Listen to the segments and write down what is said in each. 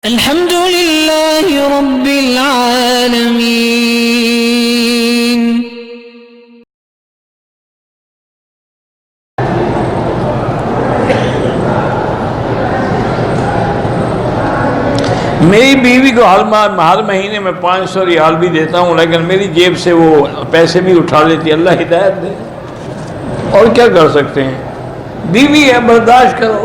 الحمد لله رب العالمين. میری بیوی کو ہر مہینے میں 500 ریال بھی دیتا ہوں، لیکن میری جیب سے وہ پیسے بھی اٹھا لیتی. اللہ ہدایت دے، اور کیا کر سکتے ہیں، بیوی ہے، برداشت کرو.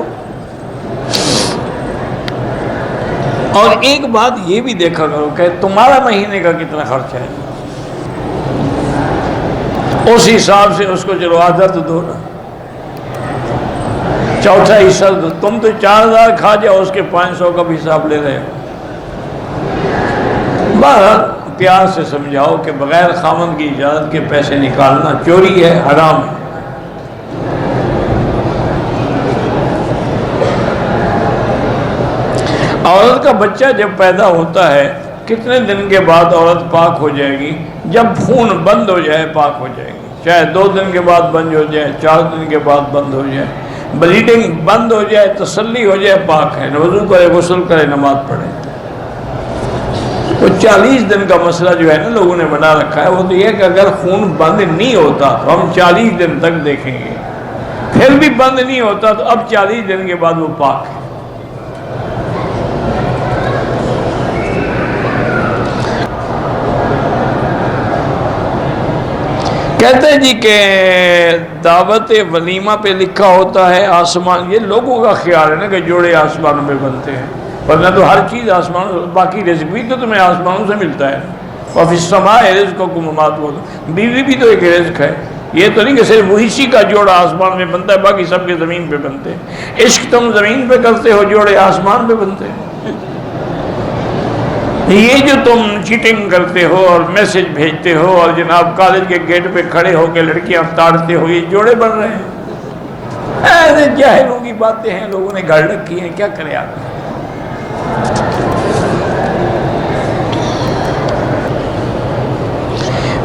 اور ایک بات یہ بھی دیکھا کرو کہ تمہارا مہینے کا کتنا خرچ ہے، اس حساب سے اس کو چلو آدھا تو دو نا، چوتھا حصہ دو. تم تو 4000 کھا جاؤ، اس کے 500 کا بھی حساب لے رہے ہو. بہرحال پیار سے سمجھاؤ کہ بغیر خاوند کی اجازت کے پیسے نکالنا چوری ہے، حرام ہے. عورت کا بچہ جب پیدا ہوتا ہے کتنے دن کے بعد عورت پاک ہو جائے گی؟ جب خون بند ہو جائے پاک ہو جائے گی. چاہے 2 دن کے بعد بند ہو جائے، 4 دن کے بعد بند ہو جائے، بلیڈنگ بند ہو جائے، تسلی ہو جائے، پاک ہے. وضو کرے، غسل کرے، نماز پڑھے. وہ 40 دن کا مسئلہ جو ہے نا لوگوں نے بنا رکھا ہے، وہ تو یہ کہ اگر خون بند نہیں ہوتا تو ہم 40 دن تک دیکھیں گے، پھر بھی بند نہیں ہوتا تو اب 40 دن کے بعد وہ پاک ہے. کہتے ہیں جی کہ دعوت ولیمہ پہ لکھا ہوتا ہے آسمان. یہ لوگوں کا خیال ہے نا کہ جوڑے آسمانوں میں بنتے ہیں، ورنہ تو ہر چیز آسمان، باقی رزق بھی تو تمہیں آسمانوں سے ملتا ہے. وفی السماء رزقکم وما توعدون، بیوی بھی تو ایک رزق ہے. یہ تو نہیں کہ صرف وہی کا جوڑا آسمان میں بنتا ہے، باقی سب کے زمین پہ بنتے ہیں. عشق تم زمین پہ کرتے ہو، جوڑے آسمان پہ بنتے ہیں. یہ جو تم چیٹنگ کرتے ہو اور میسج بھیجتے ہو اور جناب کالج کے گیٹ پہ کھڑے ہو کے لڑکیاں تاڑتے ہو، یہ جوڑے بن رہے ہیں. ایسے جاہلوں کی باتیں ہیں، لوگوں نے گھڑ رکھی ہیں، کیا کرے آپ.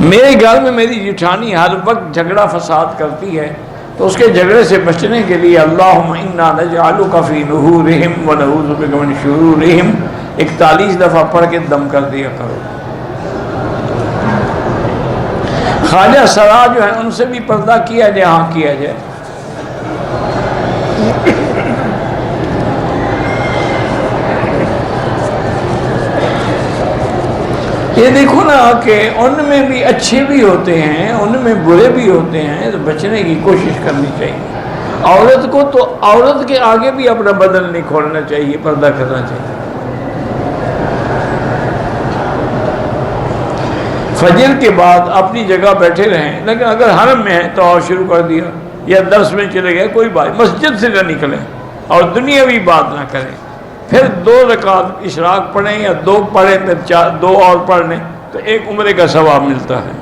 میرے گھر میں میری جٹھانی ہر وقت جھگڑا فساد کرتی ہے، تو اس کے جھگڑے سے بچنے کے لیے اللہم انا نجعلک فی نحورہم ونعوذ بک من شرورہم 41 دفعہ پڑھ کے دم کر دیا کرو. خواجہ سرا جو ہے ان سے بھی پردہ کیا جائے، ہاں کیا جائے. یہ دیکھو نا کہ ان میں بھی اچھے بھی ہوتے ہیں، ان میں برے بھی ہوتے ہیں، تو بچنے کی کوشش کرنی چاہیے. عورت کو تو عورت کے آگے بھی اپنا بدن نہیں کھولنا چاہیے، پردہ کرنا چاہیے. فجر کے بعد اپنی جگہ بیٹھے رہیں، لیکن اگر حرم میں ہے تو اور شروع کر دیا، یا درس میں چلے گئے، کوئی بات، مسجد سے نہ نکلیں اور دنیاوی بات نہ کریں. پھر 2 رکعت اشراق پڑھیں یا 2 پڑھیں، پھر 2 اور پڑھ لیں تو 1 عمرے کا ثواب ملتا ہے.